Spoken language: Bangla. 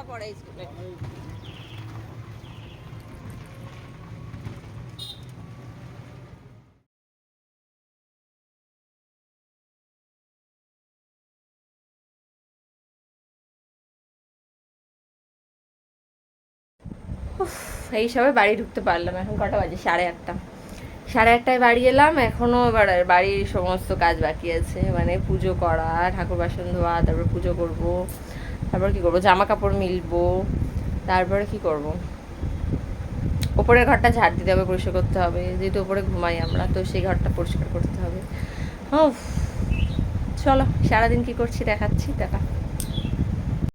পড়ে স্কুলে। এই সবে বাড়ি ঢুকতে পারলাম। এখন কটা বাজে? 8:30। 8:30টায় বাড়ি এলাম। এখনও এবার বাড়ির সমস্ত কাজ বাকি আছে, মানে পুজো করা, ঠাকুর বাসন ধোয়া, তারপর পুজো করব, তারপর কি করব, জামা কাপড় মিলবো, তারপরে কি করব, ওপরের ঘরটা ঝাড় দিতে হবে, পরিষ্কার করতে হবে, যেহেতু ওপরে ঘুমাই আমরা, তো সেই ঘরটা পরিষ্কার করতে হবে। চলো সারাদিন কি করছি দেখাচ্ছি, টাটা।